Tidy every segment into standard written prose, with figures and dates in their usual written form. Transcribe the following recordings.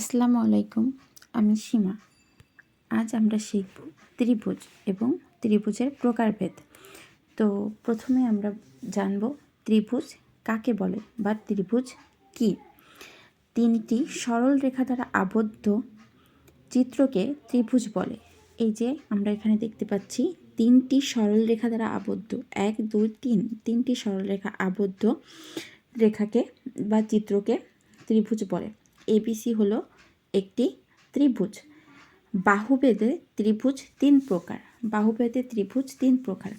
আসসালামু আলাইকুম। আমি সীমা। আজ আমরা শিখব ত্রিভুজ এবং ত্রিভুজের প্রকারভেদ। তো প্রথমে আমরা জানব ত্রিভুজ কাকে বলে বা ত্রিভুজ কি। তিনটি সরল রেখা দ্বারা আবদ্ধ চিত্রকে ত্রিভুজ বলে। এই যে আমরা এখানে দেখতে পাচ্ছি তিনটি সরল রেখা দ্বারা আবদ্ধ, 1 2 3 তিনটি সরল রেখা আবদ্ধ রেখাকে বা চিত্রকে ত্রিভুজ বলে। এবিসি হলো একটি ত্রিভুজ। বাহুভেদে ত্রিভুজ তিন প্রকার। বাহুভেদে ত্রিভুজ তিন প্রকার: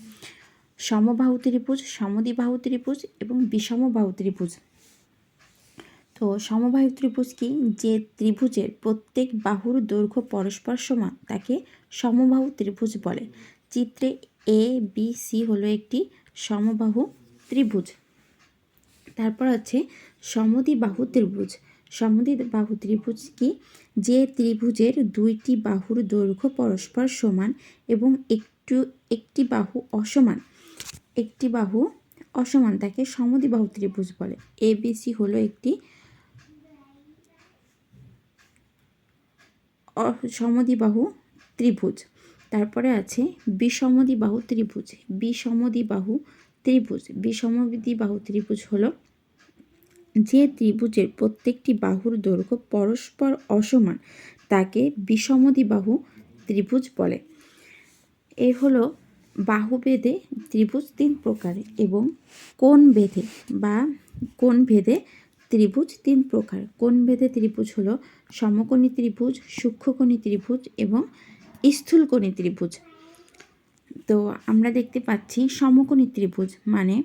সমবাহু ত্রিভুজ, সমদ্বিবাহু ত্রিভুজ এবং বিষমবাহু ত্রিভুজ। তো সমবাহু ত্রিভুজ কি? যে ত্রিভুজের প্রত্যেক বাহুর দৈর্ঘ্য পরস্পর সমান তাকে সমবাহু ত্রিভুজ বলে। চিত্রে এ বি সি হলো একটি সমবাহু ত্রিভুজ। তারপর আছে সমদ্বিবাহু ত্রিভুজ। সমদ্বিবাহু ত্রিভুজ কি? যে ত্রিভুজের দুইটি বাহুর দৈর্ঘ্য পরস্পর সমান এবং একটি বাহু অসমান তাকে সমদ্বিবাহু ত্রিভুজ বলে। এবিসি হলো একটি সমদ্বিবাহু ত্রিভুজ। তারপরে আছে বিষমদ্বিবাহু ত্রিভুজ। বিষমদ্বিবাহু ত্রিভুজ হলো যে ত্রিভুজের প্রত্যেকটি বাহুর দৈর্ঘ্য পরস্পর অসমান তাকে বিষমদ্বিবাহু ত্রিভুজ বলে। এ হলো বাহুভেদে ত্রিভুজ তিন প্রকার এবং কোণভেদে ত্রিভুজ তিন প্রকার। কোণভেদে ত্রিভুজ হলো সমকোণী ত্রিভুজ, সূক্ষ্মকোণী ত্রিভুজ এবং স্থূলকোণী ত্রিভুজ। তো আমরা দেখতে পাচ্ছি সমকোণী ত্রিভুজ মানে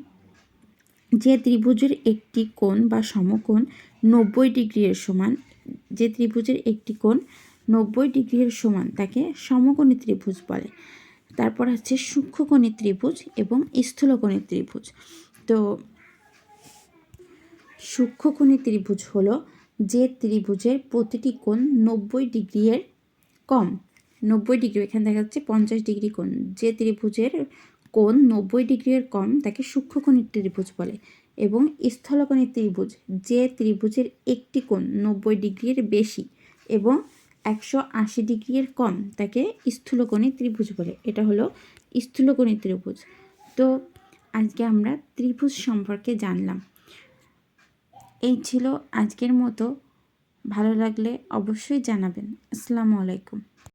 যে ত্রিভুজের একটি কোণ বা সমকোণ 90 ডিগ্রির সমান, যে ত্রিভুজের একটি কোণ 90 ডিগ্রির সমান তাকে সমকোণী ত্রিভুজ বলে। তারপর আছে সূক্ষ্মকোণী ত্রিভুজ এবং স্থূলকোণী ত্রিভুজ। তো সূক্ষ্মকোণী ত্রিভুজ হলো যে ত্রিভুজের প্রতিটি কোণ 90 ডিগ্রির কম। 90 ডিগ্রি, এখানে দেখা যাচ্ছে 50 ডিগ্রি কোণ। যে ত্রিভুজের কোণ 90 ডিগ্রির কম তাকে সূক্ষ্মকোণী ত্রিভুজ বলে। এবং স্থূলকোণী ত্রিভুজ যে ত্রিভুজের একটি কোণ 90 ডিগ্রির বেশি এবং 180 ডিগ্রির কম তাকে স্থূলকোণী ত্রিভুজ বলে। এটা হলো স্থূলকোণী ত্রিভুজ। তো আজকে আমরা ত্রিভুজ সম্পর্কে জানলাম। এই ছিল আজকের মতো। ভালো লাগলে অবশ্যই জানাবেন। আসসালামু আলাইকুম।